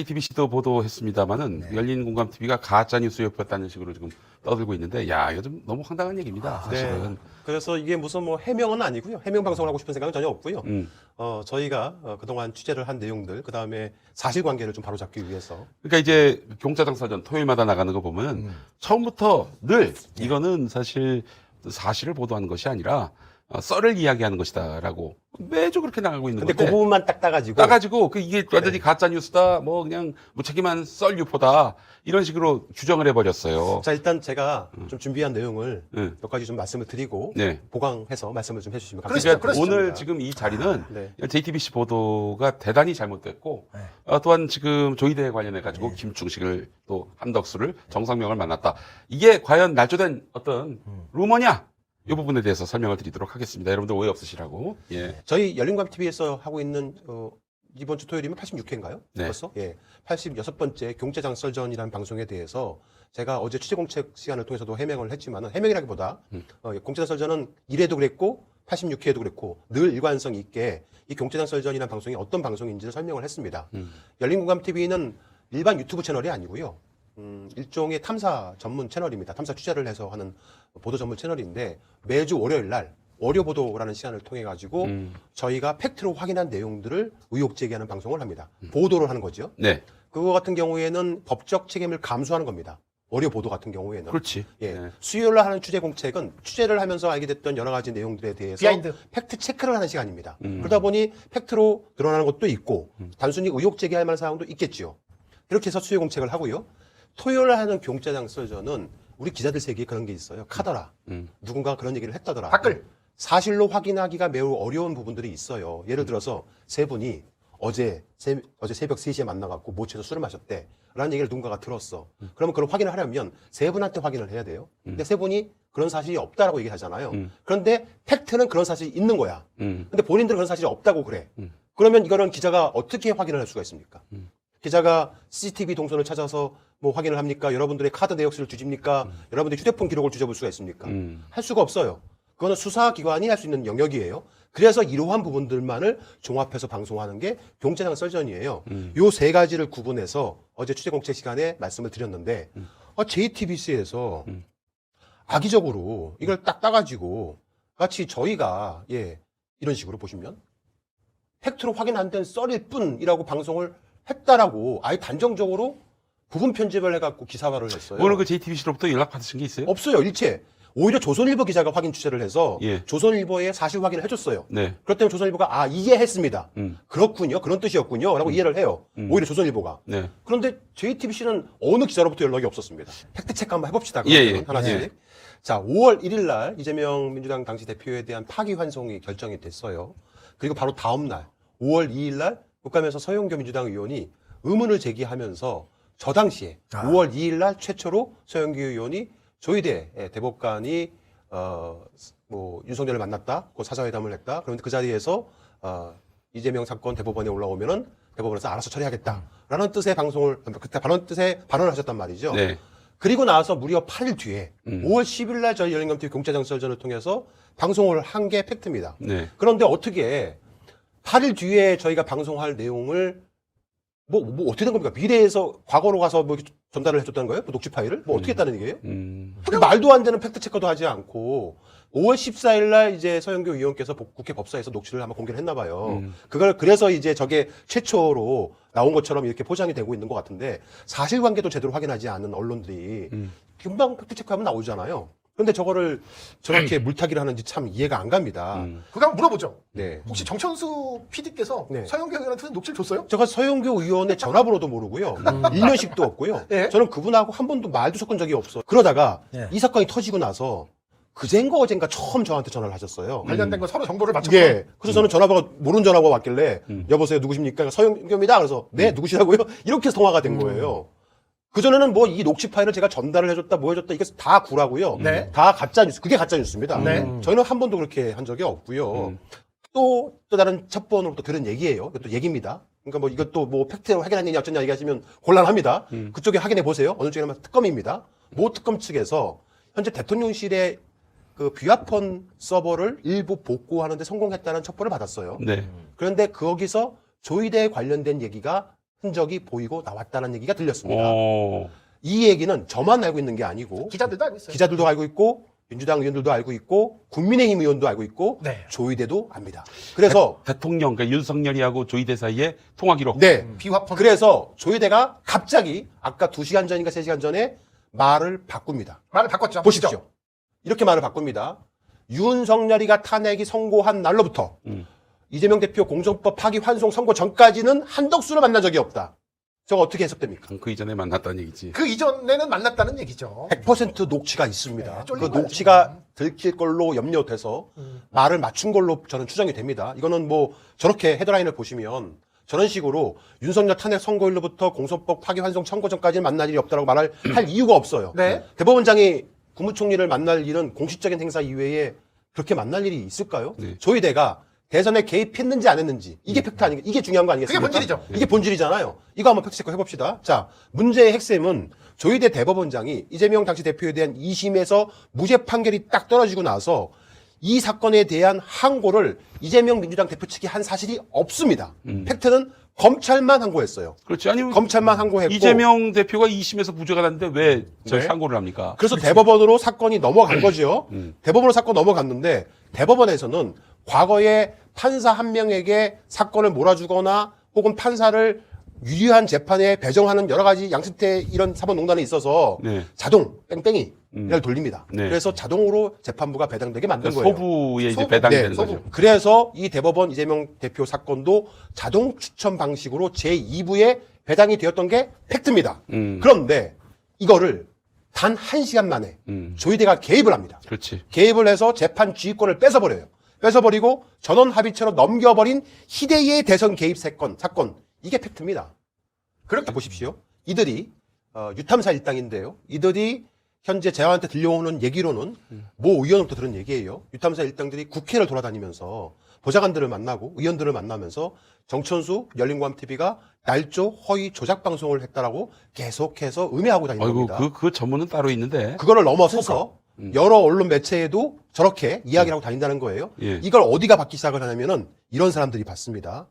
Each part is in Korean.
JTBC도 보도했습니다마는 네. 열린공감TV가 가짜뉴스 였다는 식으로 지금 떠들고 있는데, 야, 이거 좀 너무 황당한 얘기입니다, 사실은. 네. 그래서 이게 무슨 뭐 해명은 아니고요. 해명 방송을 하고 싶은 생각은 전혀 없고요. 저희가 그동안 취재를 한 내용들, 그 다음에 사실관계를 좀 바로잡기 위해서. 그러니까 이제 경차장 설전 토요일마다 나가는 거 보면 처음부터 늘 이거는 사실을 보도하는 것이 아니라 썰을 이야기하는 것이다라고 매주 그렇게 나가고 있는 근데 건데, 그 부분만 딱 따가지고 이게 완전히 가짜 뉴스다, 뭐 그냥 무책임한 썰 유포다 이런 식으로 규정을 해버렸어요. 자, 일단 제가 좀 준비한 내용을 네. 몇 가지 좀 말씀을 드리고 네. 보강해서 말씀을 좀 해주시면 그러니까 감사하겠습니다. 오늘 지금 이 자리는 네. JTBC 보도가 대단히 잘못됐고, 또한 지금 조이대에 관련해 가지고 김충식을 또 한덕수를 정상명을 만났다. 이게 과연 날조된 어떤 루머냐? 이 부분에 대해서 설명을 드리도록 하겠습니다. 여러분들 오해 없으시라고. 예. 저희 열린광TV에서 하고 있는 이번 주 토요일이면 86회인가요? 네. 벌써? 예. 86번째 경제장 썰전이라는 방송에 대해서 제가 어제 취재공책 시간을 통해서도 해명을 했지만은, 해명이라기보다 공제장 썰전은 1회도 그랬고 86회에도 그랬고 늘 일관성 있게 이 경제장 썰전이라는 방송이 어떤 방송인지를 설명을 했습니다. 열린공감TV는 일반 유튜브 채널이 아니고요. 일종의 탐사 전문 채널입니다. 탐사 취재를 해서 하는 보도 전문 채널인데, 매주 월요일 날 월요 보도라는 시간을 통해 가지고 저희가 팩트로 확인한 내용들을 의혹 제기하는 방송을 합니다. 보도를 하는 거죠. 네. 그거 같은 경우에는 법적 책임을 감수하는 겁니다. 월요 보도 같은 경우에는. 그렇지. 예. 네. 수요일 날 하는 취재 공책은 취재를 하면서 알게 됐던 여러 가지 내용들에 대해서 비하인드. 팩트 체크를 하는 시간입니다. 그러다 보니 팩트로 드러나는 것도 있고 단순히 의혹 제기할 만한 사항도 있겠지요. 이렇게 해서 수요 공책을 하고요. 토요일 하는 경제장 썰전은 우리 기자들 세계에 그런 게 있어요. 카더라. 누군가 그런 얘기를 했다더라. 댓글. 사실로 확인하기가 매우 어려운 부분들이 있어요. 예를 들어서 세 분이 어제 새벽 3시에 만나갖고 모처에서 술을 마셨대 라는 얘기를 누군가가 들었어. 그러면 그걸 확인을 하려면 세 분한테 확인을 해야 돼요. 근데 세 분이 그런 사실이 없다라고 얘기하잖아요. 그런데 팩트는 그런 사실이 있는 거야. 근데 본인들은 그런 사실이 없다고 그래. 그러면 이거는 기자가 어떻게 확인을 할 수가 있습니까? 기자가 CCTV 동선을 찾아서 뭐 확인을 합니까? 여러분들의 카드 내역수를 뒤집니까? 여러분들의 휴대폰 기록을 뒤져볼 수가 있습니까? 할 수가 없어요. 그거는 수사기관이 할 수 있는 영역이에요. 그래서 이러한 부분들만을 종합해서 방송하는 게 경제장 썰전이에요. 요 세 가지를 구분해서 어제 취재공책 시간에 말씀을 드렸는데, JTBC에서 악의적으로 이걸 딱 따가지고 마치 저희가 이런 식으로 보시면 팩트로 확인 안 된 썰일 뿐이라고 방송을 했다라고 아예 단정적으로 부분 편집을 해갖고 기사화를 했어요. 오늘 그 JTBC로부터 연락 받으신 게 있어요? 없어요, 일체. 오히려 조선일보 기자가 확인 취재를 해서 예. 조선일보에 사실 확인을 해줬어요. 네. 그렇기 때문에 조선일보가 이해했습니다. 그렇군요, 그런 뜻이었군요 라고 이해를 해요. 오히려 조선일보가. 네. 그런데 JTBC는 어느 기자로부터 연락이 없었습니다. 팩트체크 한번 해봅시다. 예, 그러면 예. 하나씩. 예. 자, 5월 1일 날 이재명 민주당 당시 대표에 대한 파기환송이 결정이 됐어요. 그리고 바로 다음 날 5월 2일 날 국감에서 서영교 민주당 의원이 의문을 제기하면서 저 당시에 5월 2일 날 최초로 서영교 의원이 조이대 대법관이 뭐 윤석열을 만났다, 그 사자회담을 했다. 그런데 그 자리에서 이재명 사건 대법원에 올라오면은 대법원에서 알아서 처리하겠다라는 뜻의 그때 발언을 하셨단 말이죠. 네. 그리고 나서 무려 8일 뒤에 5월 10일 날 저희 열린검TV 경제장 썰전을 통해서 방송을 한 게 팩트입니다. 네. 그런데 어떻게 8일 뒤에 저희가 방송할 내용을 뭐 어떻게 된 겁니까? 미래에서 과거로 가서 뭐 전달을 해줬다는 거예요? 뭐 녹취 파일을? 뭐 어떻게 했다는 얘기예요? 말도 안 되는 팩트 체크도 하지 않고 5월 14일 날 이제 서영교 의원께서 국회 법사에서 녹취를 한번 공개를 했나 봐요. 그걸 그래서 이제 저게 최초로 나온 것처럼 이렇게 포장이 되고 있는 것 같은데, 사실관계도 제대로 확인하지 않는 언론들이 금방 팩트 체크하면 나오잖아요. 그런데 저거를 저렇게 물타기를 하는지 참 이해가 안 갑니다. 그거 한번 물어보죠. 네. 혹시 정천수 PD께서 네. 서영교 의원한테 녹취를 줬어요? 제가 서영교 의원의 전화번호도 모르고요. 1년씩도 없고요. 네. 저는 그분하고 한 번도 말도 섞은 적이 없어. 그러다가 네. 이 사건이 터지고 나서 그젠가 어젠가 처음 저한테 전화를 하셨어요. 관련된 거 서로 정보를 맞췄고. 예. 그래서 저는 전화번호 모르는 전화가 왔길래 여보세요, 누구십니까? 그러니까 서영교입니다. 그래서 네, 누구시라고요? 이렇게 해서 통화가 된 거예요. 그전에는 뭐 이 녹취 파일을 제가 전달을 해줬다, 뭐 해줬다, 이게 다 구라고요. 네. 다 가짜 뉴스. 그게 가짜 뉴스입니다. 네. 저희는 한 번도 그렇게 한 적이 없고요. 또 다른 첩보원으로 또 들은 얘기예요. 이것도 얘기입니다. 그러니까 뭐 이것도 뭐 팩트로 확인한 얘기 어쩌냐 얘기하시면 곤란합니다. 그쪽에 확인해 보세요. 어느 쪽이냐면 특검입니다. 모 특검 측에서 현재 대통령실의 그 비화폰 서버를 일부 복구하는데 성공했다는 첩보를 받았어요. 네. 그런데 거기서 조이대에 관련된 얘기가 흔적이 보이고 나왔다는 얘기가 들렸습니다. 오. 이 얘기는 저만 알고 있는 게 아니고 기자들도 알고 있어요. 기자들도 알고 있고 민주당 의원들도 알고 있고 국민의힘 의원도 알고 있고 네. 조희대도 압니다. 그래서 대통령, 그러니까 윤석열이하고 조희대 사이에 통화 기록. 네. 비화폰. 그래서 조희대가 갑자기 아까 2시간 전인가 3시간 전에 말을 바꿉니다. 말을 바꿨죠. 보십시오. 이렇게 말을 바꿉니다. 윤석열이가 탄핵이 선고한 날로부터 이재명 대표 공천법 파기 환송 선고 전까지는 한덕수를 만난 적이 없다. 저거 어떻게 해석됩니까? 그 이전에 만났다는 얘기지. 그 이전에는 만났다는 얘기죠. 100% 녹취가 있습니다. 네, 그 쫄린 거야, 녹취가 들킬 걸로 염려돼서 말을 맞춘 걸로 저는 추정이 됩니다. 이거는 뭐 저렇게 헤드라인을 보시면 저런 식으로 윤석열 탄핵 선고일로부터 공소법 파기 환송 선고 전까지는 만날 일이 없다라고 말할 할 이유가 없어요. 네. 대법원장이 국무총리를 만날 일은 공식적인 행사 이외에 그렇게 만날 일이 있을까요? 네. 조희대가 대선에 개입했는지 안 했는지 이게 팩트 아니겠 이게 중요한 거 아니겠습니까? 그게 본질이죠. 이게 본질이잖아요. 이거 한번 팩트체크 해봅시다. 자, 문제의 핵심은 조희대 대법원장이 이재명 당시 대표에 대한 2심에서 무죄 판결이 딱 떨어지고 나서 이 사건에 대한 항고를 이재명 민주당 대표 측이 한 사실이 없습니다. 팩트는 검찰만 항고했어요. 그렇지. 아니, 검찰만 항고했고 이재명 대표가 2심에서 무죄가 났는데 왜 저 네. 상고를 합니까? 그래서 대법원으로 사건이 넘어간 거죠. 대법원으로 사건 넘어갔는데 대법원에서는 과거에 판사 한 명에게 사건을 몰아주거나 혹은 판사를 유리한 재판에 배정하는 여러 가지 양승태 이런 사법농단에 있어서 네. 자동 뺑뺑이를 돌립니다. 네. 그래서 자동으로 재판부가 배당되게 만든 그러니까 거예요. 소부에 이제 소부. 배당이 네, 되는 소부. 거죠. 그래서 이 대법원 이재명 대표 사건도 자동 추천 방식으로 제2부에 배당이 되었던 게 팩트입니다. 그런데 이거를 단 1시간 만에 조희대가 개입을 합니다. 그렇지. 개입을 해서 재판 주의권을 뺏어버려요. 뺏어버리고 전원 합의체로 넘겨버린 희대의 대선 개입 사건. 이게 팩트입니다. 그렇게 보십시오. 이들이 유탐사 일당인데요. 이들이 현재 저한테 들려오는 얘기로는 모 의원으로부터 들은 얘기예요. 유탐사 일당들이 국회를 돌아다니면서 보좌관들을 만나고 의원들을 만나면서 정천수 열린공감TV가 날조 허위 조작 방송을 했다라고 계속해서 음해하고 다니는 아이고, 겁니다. 그 전문은 따로 있는데. 그거를 넘어서서 여러 언론 매체에도 저렇게 이야기를 하고 다닌다는 거예요. 예. 이걸 어디가 받기 시작을 하냐면은 이런 사람들이 받습니다.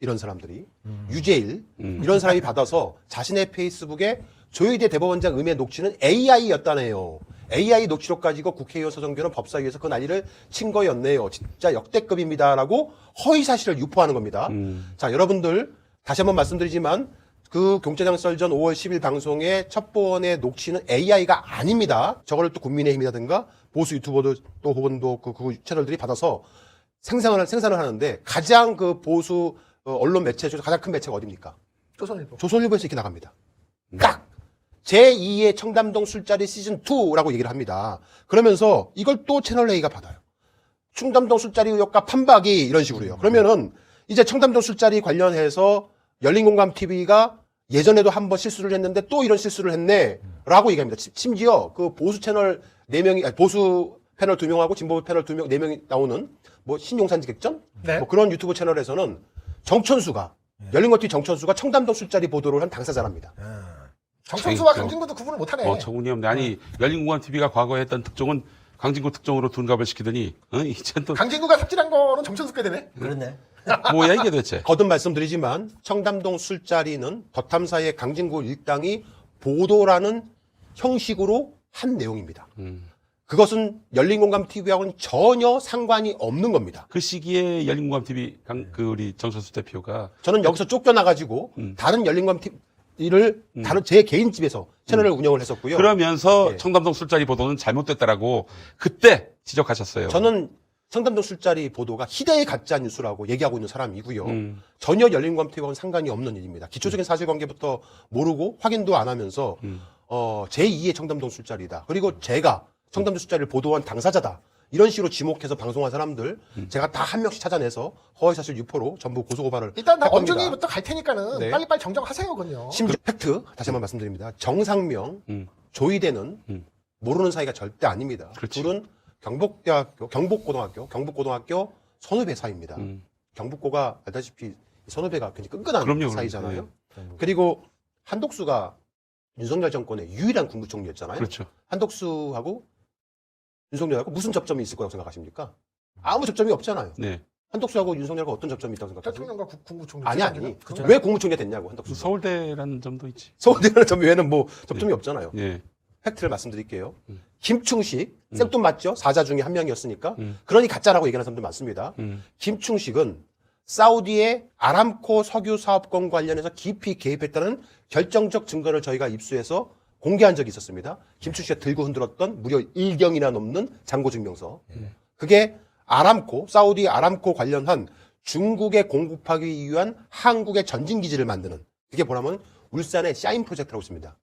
이런 사람들이. 유재일. 이런 사람이 받아서 자신의 페이스북에 조희대 대법원장 음해 녹취는 AI였다네요. AI 녹취록 가지고 국회의원 서정교는 법사위에서 그 난리를 친 거였네요. 진짜 역대급입니다라고 허위 사실을 유포하는 겁니다. 자, 여러분들 다시 한번 말씀드리지만 그 경제장 썰전 5월 10일 방송의 첩보원의 녹취는 AI가 아닙니다. 저거를 또 국민의힘이라든가 보수 유튜버들 또 혹은 그 채널들이 받아서 생산을 하는데 가장 그 보수 언론 매체 중에서 가장 큰 매체가 어딥니까? 조선일보. 조선일보에서 이렇게 나갑니다. 딱! 제2의 청담동 술자리 시즌2라고 얘기를 합니다. 그러면서 이걸 또 채널A가 받아요. 청담동 술자리 의혹과 판박이 이런 식으로요. 그러면은 이제 청담동 술자리 관련해서 열린공감TV가 예전에도 한번 실수를 했는데 또 이런 실수를 했네 라고 얘기합니다. 심지어 그 보수 채널 4명이, 보수 패널 2명하고 진보 패널 4명이 나오는 뭐 신용산지객전? 네. 뭐 그런 유튜브 채널에서는 정천수가 열린공감TV 정천수가 청담동 술자리 보도를 한 당사자랍니다. 정천수와 저- 강진구도 구분을 못하네. 정운이 없네. 아니, 열린공감TV가 과거에 했던 특종은 강진구 특종으로 둔갑을 시키더니, 이젠 또, 강진구가 삽질한 거는 정천수 께 되네. 그렇네. 뭐야, 이게 도대체. 거듭 말씀드리지만 청담동 술자리는 더탐사의 강진구 일당이 보도라는 형식으로 한 내용입니다. 그것은 열린공감TV하고는 전혀 상관이 없는 겁니다. 그 시기에 열린공감TV 우리 정선수 대표가 저는 여기서 쫓겨나가지고 다른 열린공감TV를 다른 제 개인 집에서 채널을 운영을 했었고요. 그러면서 예. 청담동 술자리 보도는 잘못됐다라고 그때 지적하셨어요. 저는 청담동 술자리 보도가 희대의 가짜 뉴스라고 얘기하고 있는 사람이고요. 음. 전혀 열린공감TV와는 상관이 없는 일입니다. 기초적인 사실관계부터 모르고 확인도 안 하면서 제2의 청담동 술자리다. 그리고 제가 청담동 술자리를 보도한 당사자다. 이런 식으로 지목해서 방송한 사람들 제가 다 한 명씩 찾아내서 허위사실 유포로 전부 고소고발을 일단 나 할 겁니다. 원중이부터 갈 테니까는 네. 빨리빨리 정정하세요, 그건요. 심지어 팩트 다시 한번 말씀드립니다. 정상명, 조희대는 모르는 사이가 절대 아닙니다. 그렇지. 둘은 경북고등학교 선후배 사이입니다. 경북고가 알다시피 선후배가 굉장히 끈끈한 그럼요, 사이잖아요. 네. 그리고 한독수가 윤석열 정권의 유일한 국무총리였잖아요. 그렇죠. 한독수하고 윤석열하고 무슨 접점이 있을 거라고 생각하십니까? 아무 접점이 없잖아요. 네. 한덕수하고 윤석열과 어떤 접점이 있다고 생각하세요? 대통령과 국무총리. 아니. 그건 왜 국무총리가 됐냐고 한덕수. 서울대라는 점도 있지. 서울대라는 점 외에는 뭐 접점이 없잖아요. 예. 팩트를 말씀드릴게요. 김충식, 생돈 맞죠? 사자 중에 한 명이었으니까. 음. 그러니 가짜라고 얘기하는 사람들 많습니다. 김충식은 사우디의 아람코 석유 사업권 관련해서 깊이 개입했다는 결정적 증거를 저희가 입수해서 공개한 적이 있었습니다. 김충식이 들고 흔들었던 무려 1경이나 넘는 잔고증명서. 그게 아람코, 사우디 아람코 관련한 중국에 공급하기 위한 한국의 전진기지를 만드는, 그게 뭐냐면 울산의 샤인 프로젝트라고 있습니다.